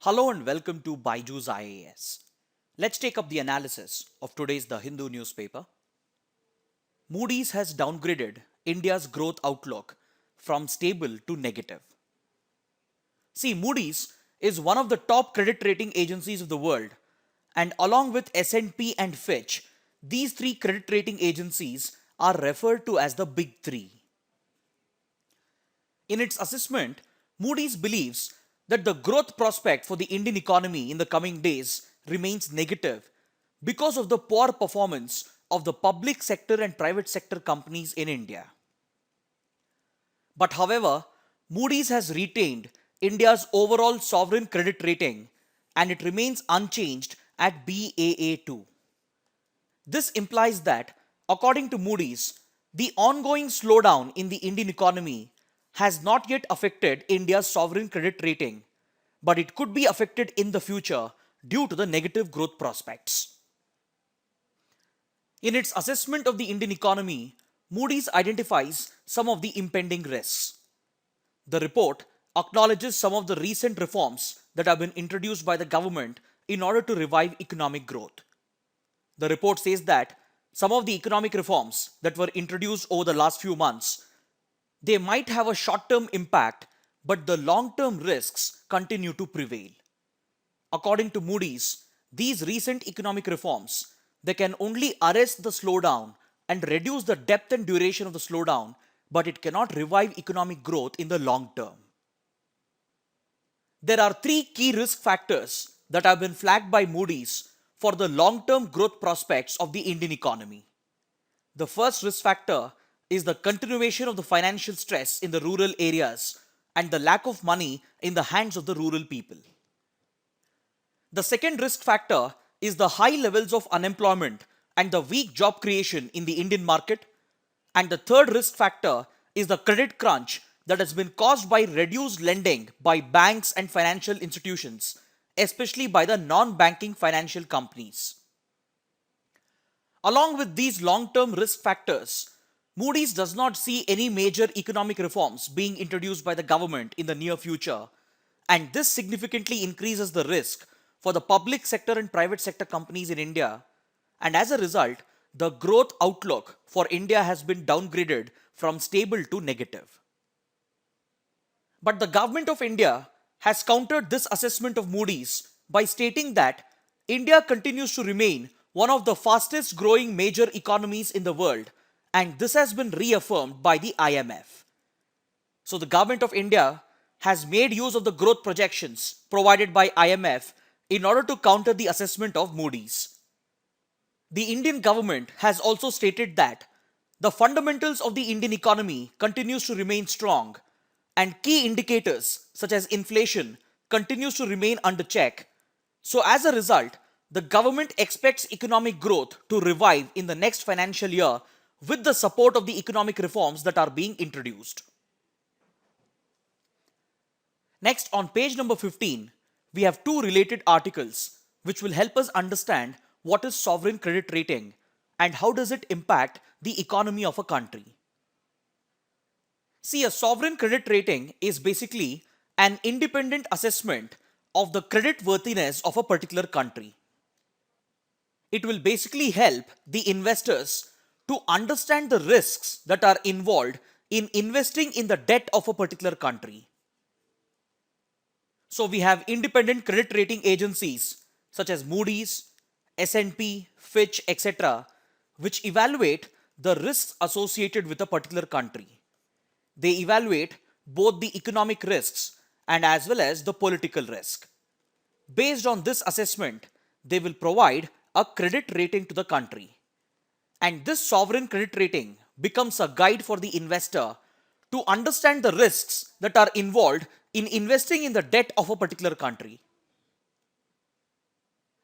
Hello and welcome to BYJU'S IAS. Let's take up the analysis of today's The Hindu newspaper. Moody's has downgraded India's growth outlook from stable to negative. See, Moody's is one of the top credit rating agencies of the world, and along with S&P and Fitch, these three credit rating agencies are referred to as the Big Three. In its assessment, Moody's believes that the growth prospect for the Indian economy in the coming days remains negative because of the poor performance of the public sector and private sector companies in India. But however, Moody's has retained India's overall sovereign credit rating and it remains unchanged at Baa2. This implies that, according to Moody's, the ongoing slowdown in the Indian economy has not yet affected India's sovereign credit rating, but it could be affected in the future due to the negative growth prospects. In its assessment of the Indian economy, Moody's identifies some of the impending risks. The report acknowledges some of the recent reforms that have been introduced by the government in order to revive economic growth. The report says that some of the economic reforms that were introduced over the last few months, they might have a short-term impact, but the long-term risks continue to prevail. According to Moody's, these recent economic reforms, they can only arrest the slowdown and reduce the depth and duration of the slowdown, but it cannot revive economic growth in the long term. There are three key risk factors that have been flagged by Moody's for the long-term growth prospects of the Indian economy. The first risk factor is the continuation of the financial stress in the rural areas and the lack of money in the hands of the rural people. The second risk factor is the high levels of unemployment and the weak job creation in the Indian market. And the third risk factor is the credit crunch that has been caused by reduced lending by banks and financial institutions, especially by the non-banking financial companies. Along with these long-term risk factors, Moody's does not see any major economic reforms being introduced by the government in the near future, and this significantly increases the risk for the public sector and private sector companies in India, and as a result, the growth outlook for India has been downgraded from stable to negative. But the government of India has countered this assessment of Moody's by stating that India continues to remain one of the fastest growing major economies in the world, and this has been reaffirmed by the IMF. So the government of India has made use of the growth projections provided by IMF in order to counter the assessment of Moody's. The Indian government has also stated that the fundamentals of the Indian economy continues to remain strong and key indicators such as inflation continues to remain under check. So as a result, the government expects economic growth to revive in the next financial year with the support of the economic reforms that are being introduced. Next, on page number 15, we have two related articles which will help us understand what is sovereign credit rating and how does it impact the economy of a country. See, a sovereign credit rating is basically an independent assessment of the credit worthiness of a particular country. It will basically help the investors to understand the risks that are involved in investing in the debt of a particular country. So we have independent credit rating agencies such as Moody's, S&P, Fitch, etc., which evaluate the risks associated with a particular country. They evaluate both the economic risks and as well as the political risk. Based on this assessment, they will provide a credit rating to the country. And this sovereign credit rating becomes a guide for the investor to understand the risks that are involved in investing in the debt of a particular country.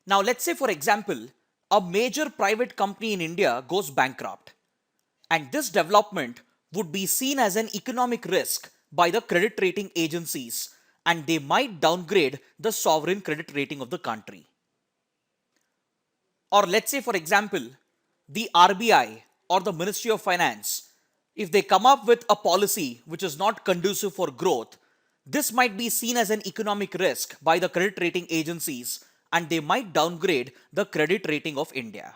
Now, let's say, for example, a major private company in India goes bankrupt, and this development would be seen as an economic risk by the credit rating agencies, and they might downgrade the sovereign credit rating of the country. Or let's say, for example, the RBI or the Ministry of Finance, if they come up with a policy which is not conducive for growth, this might be seen as an economic risk by the credit rating agencies and they might downgrade the credit rating of India.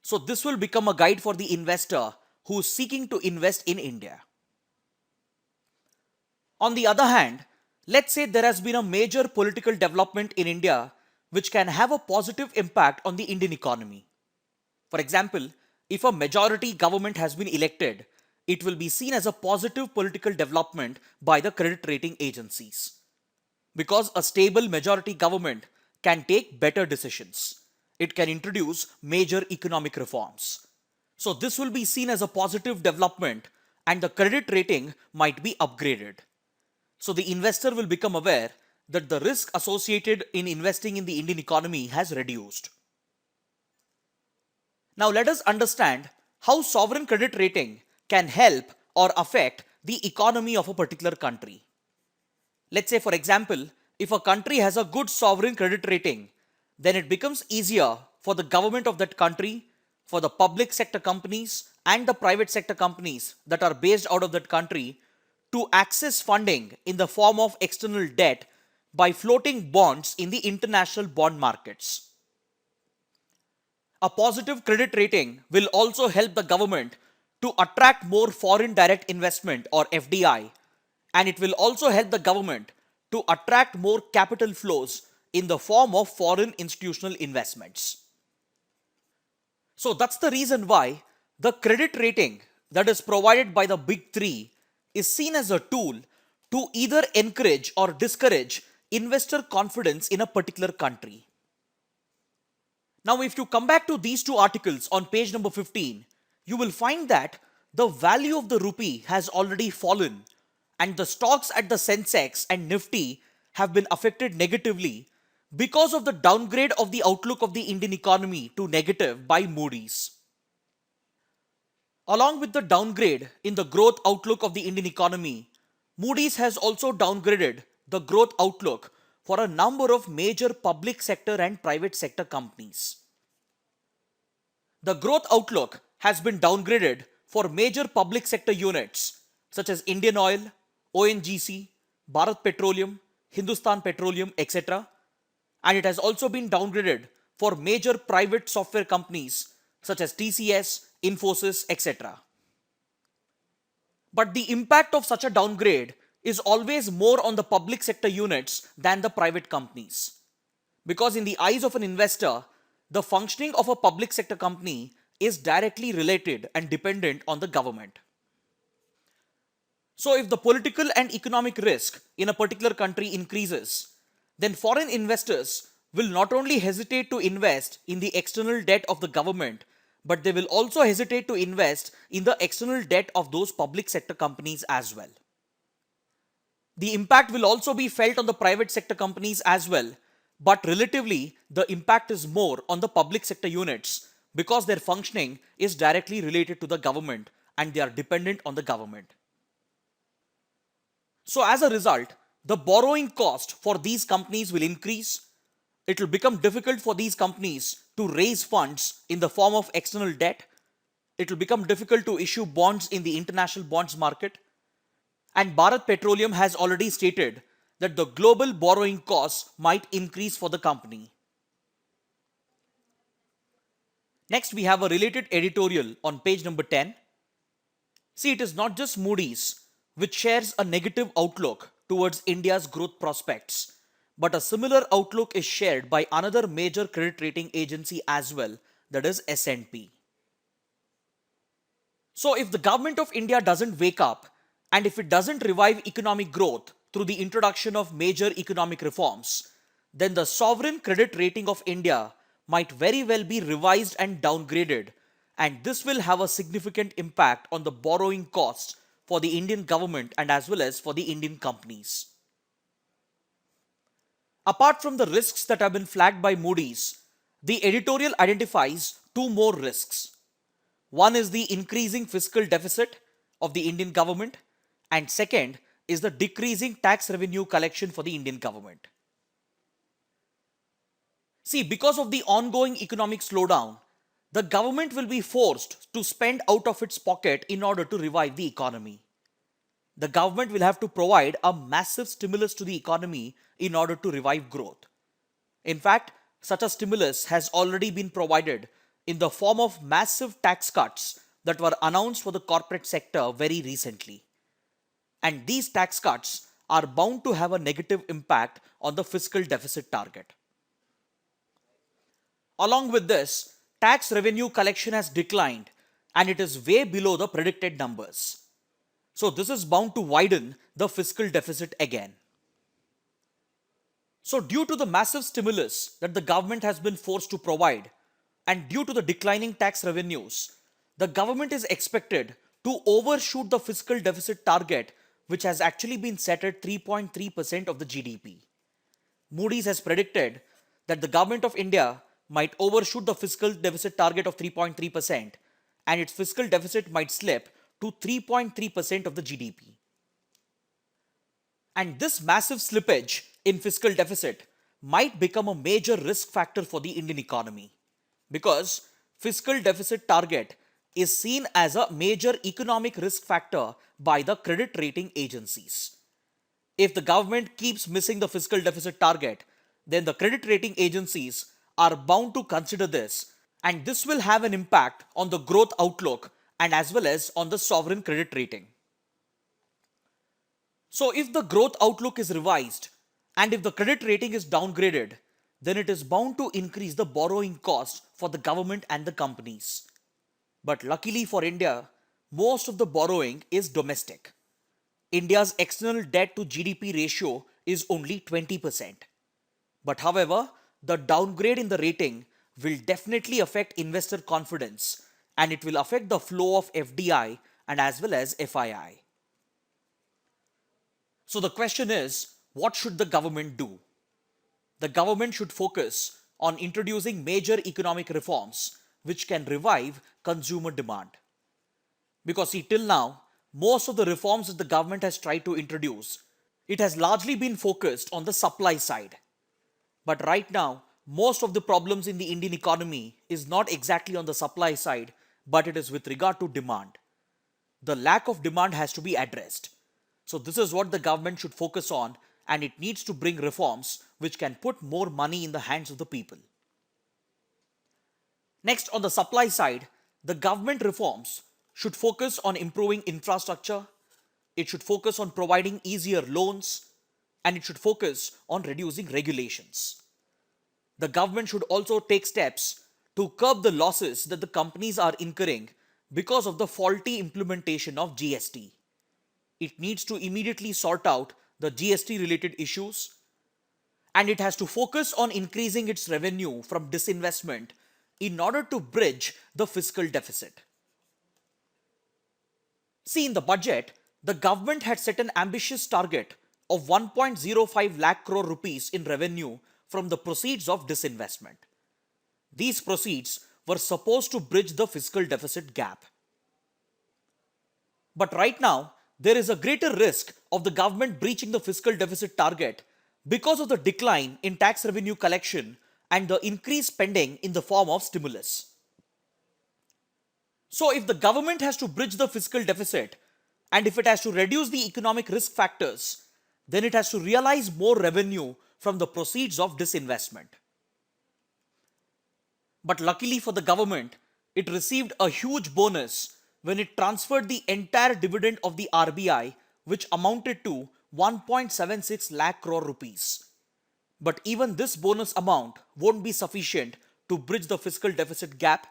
So this will become a guide for the investor who is seeking to invest in India. On the other hand, let's say there has been a major political development in India which can have a positive impact on the Indian economy. For example, if a majority government has been elected, it will be seen as a positive political development by the credit rating agencies. Because a stable majority government can take better decisions. It can introduce major economic reforms. So this will be seen as a positive development and the credit rating might be upgraded. So the investor will become aware that the risk associated in investing in the Indian economy has reduced. Now let us understand how sovereign credit rating can help or affect the economy of a particular country. Let's say, for example, if a country has a good sovereign credit rating, then it becomes easier for the government of that country, for the public sector companies and the private sector companies that are based out of that country to access funding in the form of external debt by floating bonds in the international bond markets. A positive credit rating will also help the government to attract more foreign direct investment or FDI, and it will also help the government to attract more capital flows in the form of foreign institutional investments. So that's the reason why the credit rating that is provided by the big three is seen as a tool to either encourage or discourage investor confidence in a particular country. Now, if you come back to these two articles on page number 15, you will find that the value of the rupee has already fallen and the stocks at the Sensex and Nifty have been affected negatively because of the downgrade of the outlook of the Indian economy to negative by Moody's. Along with the downgrade in the growth outlook of the Indian economy, Moody's has also downgraded the growth outlook for a number of major public sector and private sector companies. The growth outlook has been downgraded for major public sector units such as Indian Oil, ONGC, Bharat Petroleum, Hindustan Petroleum, etc. And it has also been downgraded for major private software companies such as TCS, Infosys, etc. But the impact of such a downgrade is always more on the public sector units than the private companies. Because in the eyes of an investor, the functioning of a public sector company is directly related and dependent on the government. So if the political and economic risk in a particular country increases, then foreign investors will not only hesitate to invest in the external debt of the government, but they will also hesitate to invest in the external debt of those public sector companies as well. The impact will also be felt on the private sector companies as well, but relatively the impact is more on the public sector units because their functioning is directly related to the government and they are dependent on the government. So as a result, the borrowing cost for these companies will increase. It will become difficult for these companies to raise funds in the form of external debt. It will become difficult to issue bonds in the international bonds market. And Bharat Petroleum has already stated that the global borrowing costs might increase for the company. Next, we have a related editorial on page number 10. See, it is not just Moody's which shares a negative outlook towards India's growth prospects, but a similar outlook is shared by another major credit rating agency as well, that is S&P. So if the government of India doesn't wake up and if it doesn't revive economic growth through the introduction of major economic reforms, then the sovereign credit rating of India might very well be revised and downgraded, and this will have a significant impact on the borrowing costs for the Indian government and as well as for the Indian companies. Apart from the risks that have been flagged by Moody's, the editorial identifies two more risks. One is the increasing fiscal deficit of the Indian government, and second is the decreasing tax revenue collection for the Indian government. See, because of the ongoing economic slowdown, the government will be forced to spend out of its pocket in order to revive the economy. the government will have to provide a massive stimulus to the economy in order to revive growth. In fact, such a stimulus has already been provided in the form of massive tax cuts that were announced for the corporate sector very recently. And these tax cuts are bound to have a negative impact on the fiscal deficit target. Along with this, tax revenue collection has declined and it is way below the predicted numbers. So this is bound to widen the fiscal deficit again. So due to the massive stimulus that the government has been forced to provide and due to the declining tax revenues, the government is expected to overshoot the fiscal deficit target, which has actually been set at 3.3% of the GDP. Moody's has predicted that the government of India might overshoot the fiscal deficit target of 3.3% and its fiscal deficit might slip to 3.3% of the GDP. And this massive slippage in fiscal deficit might become a major risk factor for the Indian economy because fiscal deficit target is seen as a major economic risk factor by the credit rating agencies. If the government keeps missing the fiscal deficit target, then the credit rating agencies are bound to consider this, and this will have an impact on the growth outlook and as well as on the sovereign credit rating. So if the growth outlook is revised and if the credit rating is downgraded, then it is bound to increase the borrowing cost for the government and the companies. But luckily for India, most of the borrowing is domestic. India's external debt to GDP ratio is only 20%. But however, the downgrade in the rating will definitely affect investor confidence and it will affect the flow of FDI and as well as FII. So the question is, what should the government do? The government should focus on introducing major economic reforms which can revive consumer demand. Because see, till now, most of the reforms that the government has tried to introduce, it has largely been focused on the supply side. But right now, most of the problems in the Indian economy is not exactly on the supply side, but it is with regard to demand. The lack of demand has to be addressed. So this is what the government should focus on, and it needs to bring reforms which can put more money in the hands of the people. Next, on the supply side, the government reforms should focus on improving infrastructure, it should focus on providing easier loans, and it should focus on reducing regulations. The government should also take steps to curb the losses that the companies are incurring because of the faulty implementation of GST. It needs to immediately sort out the GST related issues, and it has to focus on increasing its revenue from disinvestment in order to bridge the fiscal deficit. See, in the budget, the government had set an ambitious target of 1.05 lakh crore rupees in revenue from the proceeds of disinvestment. These proceeds were supposed to bridge the fiscal deficit gap. But right now, there is a greater risk of the government breaching the fiscal deficit target because of the decline in tax revenue collection and the increased spending in the form of stimulus. So if the government has to bridge the fiscal deficit and if it has to reduce the economic risk factors, then it has to realize more revenue from the proceeds of disinvestment. But luckily for the government, it received a huge bonus when it transferred the entire dividend of the RBI, which amounted to 1.76 lakh crore rupees. But even this bonus amount won't be sufficient to bridge the fiscal deficit gap,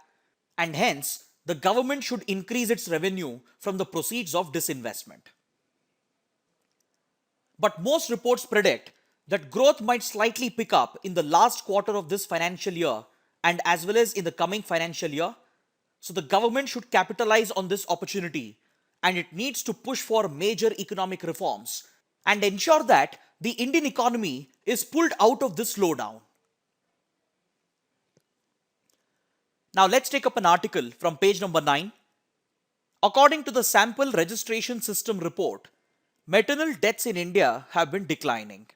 and hence the government should increase its revenue from the proceeds of disinvestment. But most reports predict that growth might slightly pick up in the last quarter of this financial year and as well as in the coming financial year. So the government should capitalize on this opportunity and it needs to push for major economic reforms and ensure that the Indian economy is pulled out of this slowdown. Now let's take up an article from page number 9. According to the Sample Registration System report, maternal deaths in India have been declining.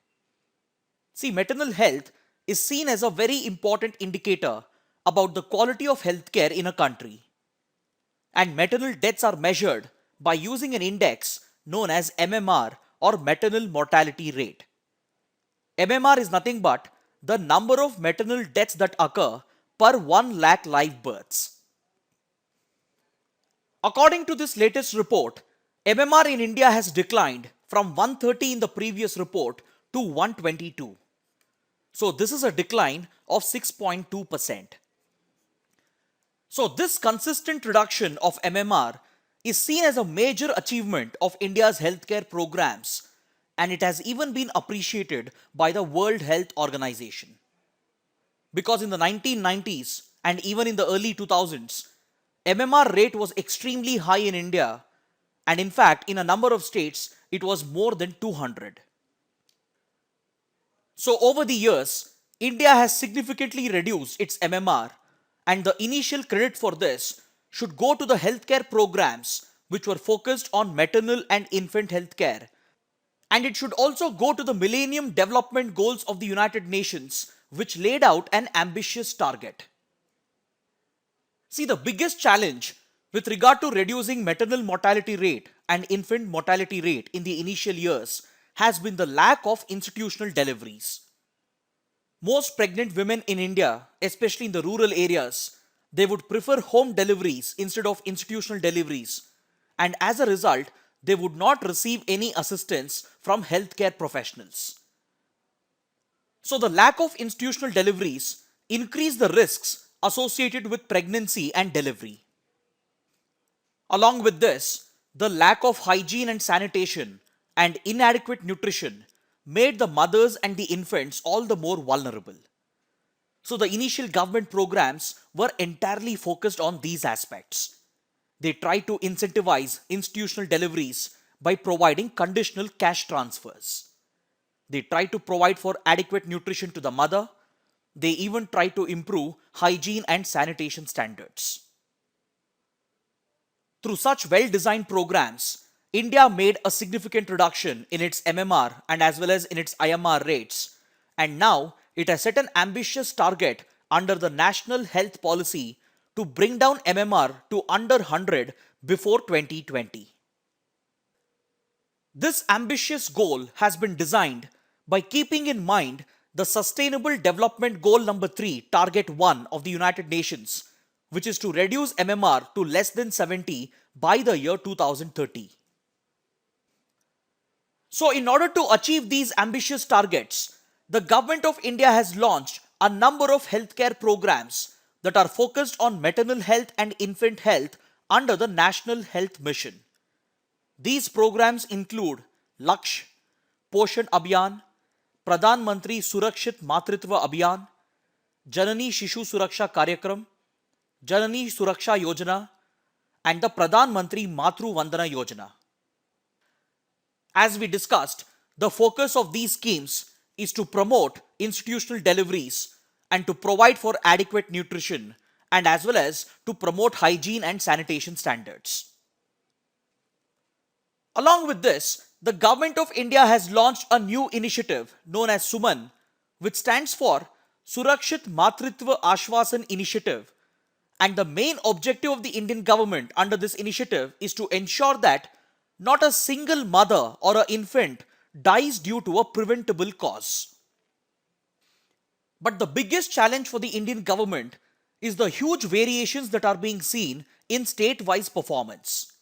See, maternal health is seen as a very important indicator about the quality of healthcare in a country. And maternal deaths are measured by using an index known as MMR or maternal mortality rate. MMR is nothing but the number of maternal deaths that occur per 1 lakh live births. According to this latest report, MMR in India has declined from 130 in the previous report to 122. So this is a decline of 6.2%. So this consistent reduction of MMR is seen as a major achievement of India's healthcare programs, and it has even been appreciated by the World Health Organization. Because in the 1990s and even in the early 2000s, MMR rate was extremely high in India, and in fact in a number of states it was more than 200. So over the years, India has significantly reduced its MMR, and the initial credit for this should go to the healthcare programs which were focused on maternal and infant healthcare. And it should also go to the Millennium Development Goals of the United Nations, which laid out an ambitious target. See, the biggest challenge with regard to reducing maternal mortality rate and infant mortality rate in the initial years has been the lack of institutional deliveries. Most pregnant women in India, especially in the rural areas, they would prefer home deliveries instead of institutional deliveries, and as a result, they would not receive any assistance from healthcare professionals. So the lack of institutional deliveries increase the risks associated with pregnancy and delivery. Along with this, the lack of hygiene and sanitation and inadequate nutrition made the mothers and the infants all the more vulnerable. So the initial government programs were entirely focused on these aspects. They tried to incentivize institutional deliveries by providing conditional cash transfers. They tried to provide for adequate nutrition to the mother. They even tried to improve hygiene and sanitation standards. Through such well-designed programs, India made a significant reduction in its MMR and as well as in its IMR rates, and now it has set an ambitious target under the National Health Policy to bring down MMR to under 100 before 2020. This ambitious goal has been designed by keeping in mind the Sustainable Development Goal number 3, Target 1 of the United Nations, which is to reduce MMR to less than 70 by the year 2030. So in order to achieve these ambitious targets, the government of India has launched a number of healthcare programs that are focused on maternal health and infant health under the National Health Mission. These programs include Laksh, Poshan Abhiyan, Pradhan Mantri Surakshit Matritva Abhiyan, Janani Shishu Suraksha Karyakram, Janani Suraksha Yojana, and the Pradhan Mantri Matru Vandana Yojana. As we discussed, the focus of these schemes is to promote institutional deliveries and to provide for adequate nutrition and as well as to promote hygiene and sanitation standards. Along with this, the government of India has launched a new initiative known as SUMAN, which stands for Surakshit Matritva Ashvasan Initiative. And the main objective of the Indian government under this initiative is to ensure that not a single mother or an infant dies due to a preventable cause. But the biggest challenge for the Indian government is the huge variations that are being seen in state-wise performance.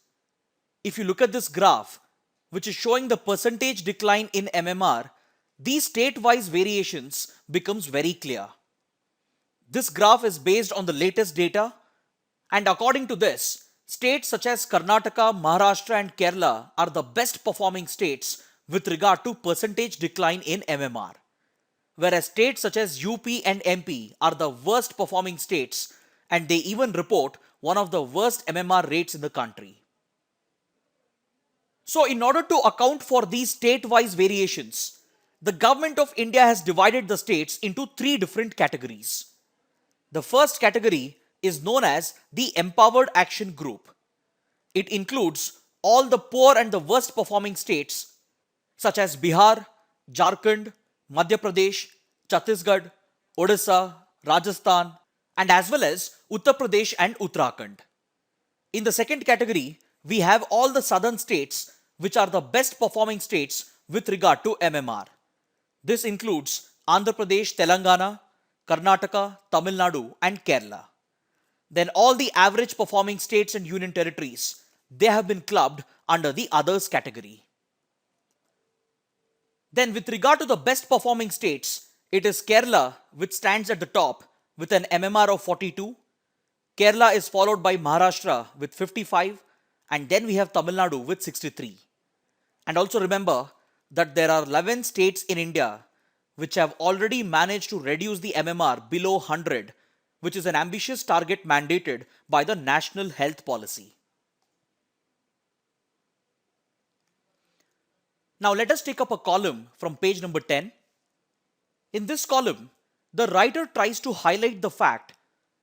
If you look at this graph, which is showing the percentage decline in MMR, these state-wise variations becomes very clear. This graph is based on the latest data, and according to this, states such as Karnataka, Maharashtra and Kerala are the best performing states with regard to percentage decline in MMR, whereas states such as UP and MP are the worst performing states, and they even report one of the worst MMR rates in the country. So in order to account for these state-wise variations, the government of India has divided the states into 3 different categories. The first category is known as the Empowered Action Group. It includes all the poor and the worst performing states such as Bihar, Jharkhand, Madhya Pradesh, Chhattisgarh, Odisha, Rajasthan, and as well as Uttar Pradesh and Uttarakhand. In the second category, we have all the southern states which are the best performing states with regard to MMR. This includes Andhra Pradesh, Telangana, Karnataka, Tamil Nadu, and Kerala. Then all the average performing states and union territories, they have been clubbed under the others category. Then with regard to the best performing states, it is Kerala which stands at the top with an MMR of 42. Kerala is followed by Maharashtra with 55, and then we have Tamil Nadu with 63. And also remember that there are 11 states in India which have already managed to reduce the MMR below 100, which is an ambitious target mandated by the National Health Policy. Now let us take up a column from page number 10. In this column, the writer tries to highlight the fact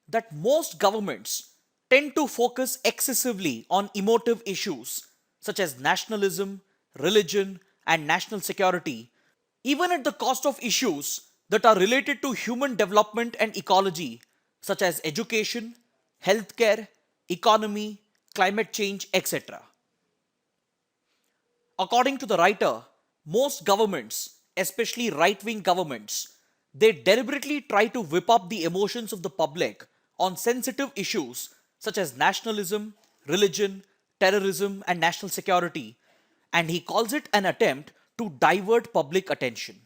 that most governments tend to focus excessively on emotive issues such as nationalism, religion, and national security, even at the cost of issues that are related to human development and ecology, such as education, healthcare, economy, climate change, etc. According to the writer, most governments, especially right-wing governments, they deliberately try to whip up the emotions of the public on sensitive issues such as nationalism, religion, terrorism, and national security, and he calls it an attempt to divert public attention.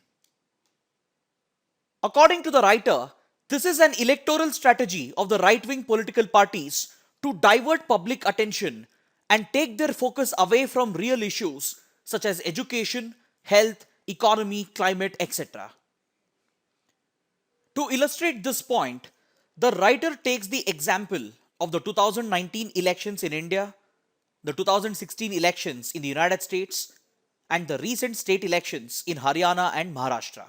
According to the writer, this is an electoral strategy of the right-wing political parties to divert public attention and take their focus away from real issues such as education, health, economy, climate, etc. To illustrate this point, the writer takes the example of the 2019 elections in India, the 2016 elections in the United States, and the recent state elections in Haryana and Maharashtra.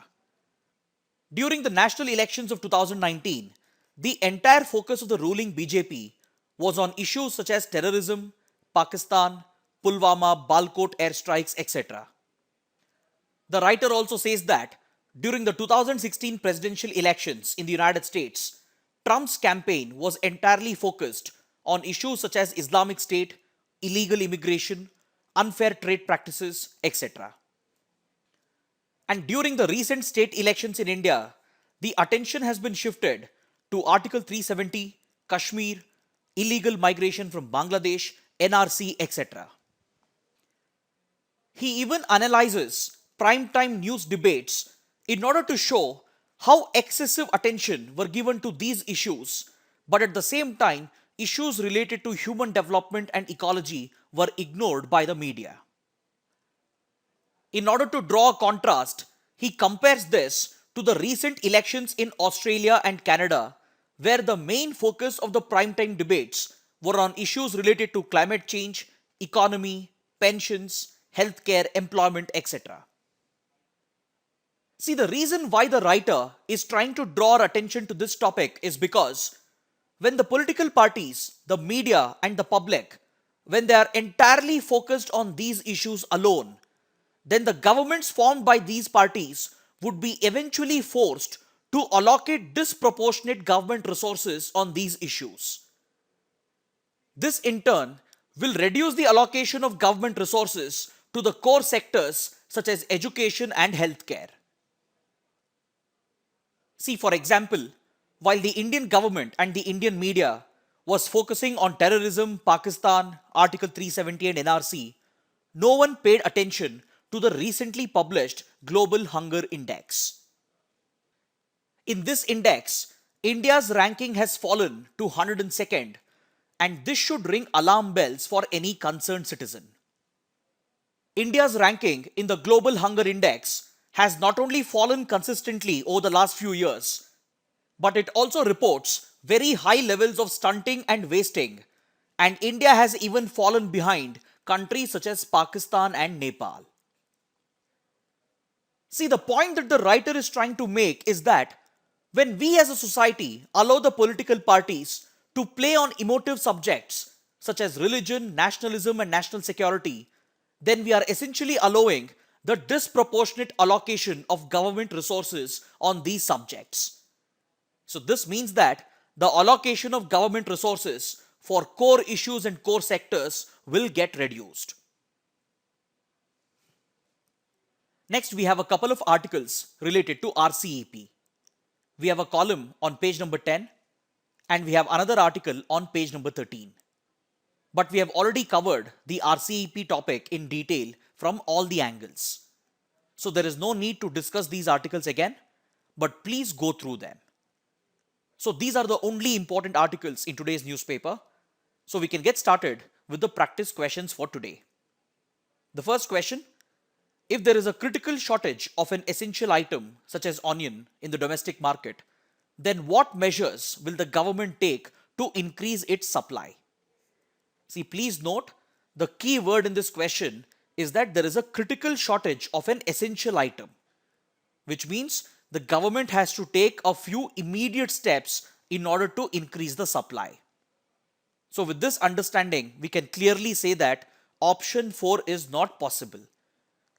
During the national elections of 2019, the entire focus of the ruling BJP was on issues such as terrorism, Pakistan, Pulwama, Balkot airstrikes, etc. The writer also says that during the 2016 presidential elections in the United States, Trump's campaign was entirely focused on issues such as Islamic State, illegal immigration, unfair trade practices, etc. And during the recent state elections in India, the attention has been shifted to Article 370, Kashmir, illegal migration from Bangladesh, NRC, etc. He even analyzes primetime news debates in order to show how excessive attention were given to these issues, but at the same time, issues related to human development and ecology were ignored by the media. In order to draw a contrast, he compares this to the recent elections in Australia and Canada, where the main focus of the primetime debates were on issues related to climate change, economy, pensions, healthcare, employment, etc. See, the reason why the writer is trying to draw our attention to this topic is because when the political parties, the media, and the public, when they are entirely focused on these issues alone, then the governments formed by these parties would be eventually forced to allocate disproportionate government resources on these issues. This in turn will reduce the allocation of government resources to the core sectors such as education and healthcare. See, for example, while the Indian government and the Indian media was focusing on terrorism, Pakistan, Article 370 and NRC, no one paid attention to the recently published Global Hunger Index. In this index, India's ranking has fallen to 102nd, and this should ring alarm bells for any concerned citizen. India's ranking in the Global Hunger Index has not only fallen consistently over the last few years, but it also reports very high levels of stunting and wasting, and India has even fallen behind countries such as Pakistan and Nepal. See, the point that the writer is trying to make is that when we as a society allow the political parties to play on emotive subjects such as religion, nationalism, and national security, then we are essentially allowing the disproportionate allocation of government resources on these subjects. So this means that the allocation of government resources for core issues and core sectors will get reduced. Next, we have a couple of articles related to RCEP. We have a column on page number 10 and we have another article on page number 13. But we have already covered the RCEP topic in detail from all the angles. So there is no need to discuss these articles again, but please go through them. So these are the only important articles in today's newspaper. So we can get started with the practice questions for today. The first question: if there is a critical shortage of an essential item such as onion in the domestic market, then what measures will the government take to increase its supply? See, please note the key word in this question is that there is a critical shortage of an essential item, which means the government has to take a few immediate steps in order to increase the supply. So with this understanding, we can clearly say that option 4 is not possible.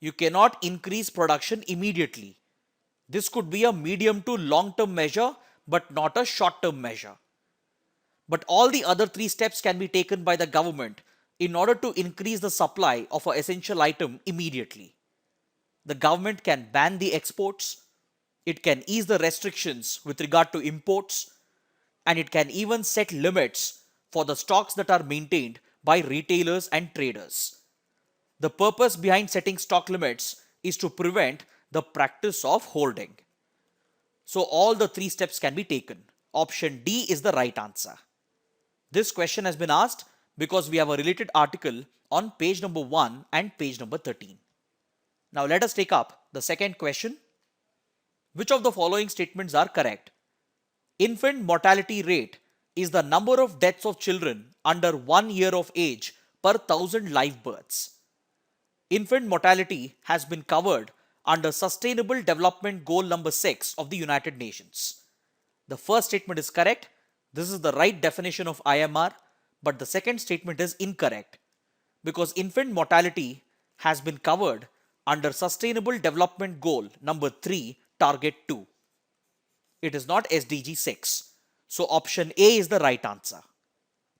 You cannot increase production immediately. This could be a medium to long-term measure, but not a short-term measure. But all the other 3 steps can be taken by the government in order to increase the supply of an essential item immediately. The government can ban the exports, it can ease the restrictions with regard to imports, and it can even set limits for the stocks that are maintained by retailers and traders. The purpose behind setting stock limits is to prevent the practice of hoarding. So all the 3 steps can be taken. Option D is the right answer. This question has been asked because we have a related article on page number 1 and page number 13. Now let us take up the second question. Which of the following statements are correct? Infant mortality rate is the number of deaths of children under 1 year of age per 1,000 live births. Infant mortality has been covered under Sustainable Development Goal number 6 of the United Nations. The first statement is correct. This is the right definition of IMR, but the second statement is incorrect because infant mortality has been covered under Sustainable Development Goal number 3, Target 2. It is not SDG 6. So option A is the right answer.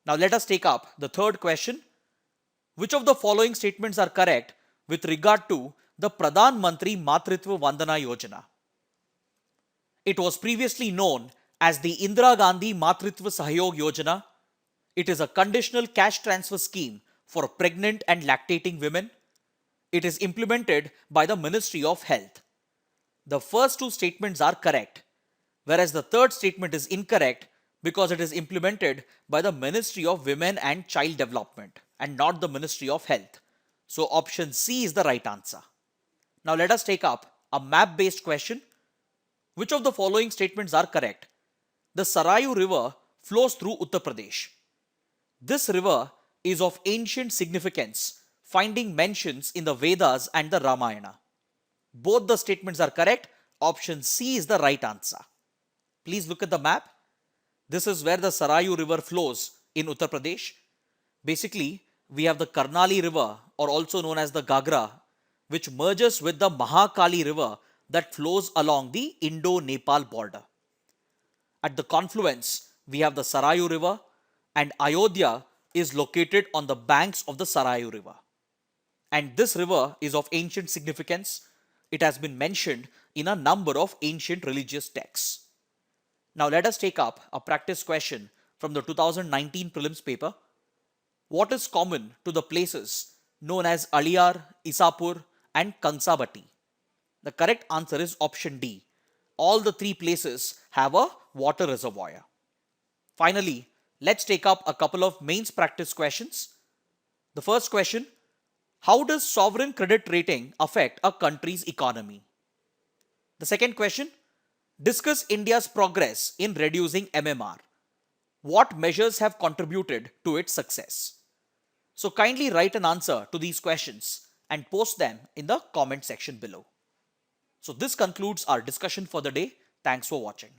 Now let us take up the third question. Which of the following statements are correct with regard to the Pradhan Mantri Matru Vandana Yojana? It was previously known as the Indira Gandhi Matritva Sahyog Yojana. It is a conditional cash transfer scheme for pregnant and lactating women. It is implemented by the Ministry of Health. The first 2 statements are correct, whereas the third statement is incorrect because it is implemented by the Ministry of Women and Child Development and not the Ministry of Health. So option C is the right answer. Now let us take up a map-based question. Which of the following statements are correct? The Sarayu river flows through Uttar Pradesh. This river is of ancient significance, finding mentions in the Vedas and the Ramayana. Both the statements are correct. Option C is the right answer. Please look at the map. This is where the Sarayu river flows in Uttar Pradesh. Basically, we have the Karnali river, or also known as the Gagra, which merges with the Mahakali river that flows along the Indo-Nepal border. At the confluence, we have the Sarayu river, and Ayodhya is located on the banks of the Sarayu river. And this river is of ancient significance. It has been mentioned in a number of ancient religious texts. Now let us take up a practice question from the 2019 prelims paper. What is common to the places known as Aliyar, Isapur and Kansabati? The correct answer is option D. All the 3 places have a water reservoir. Finally, let's take up a couple of mains practice questions. The first question: how does sovereign credit rating affect a country's economy? The second question: discuss India's progress in reducing MMR. What measures have contributed to its success? So kindly write an answer to these questions and post them in the comment section below. So this concludes our discussion for the day. Thanks for watching.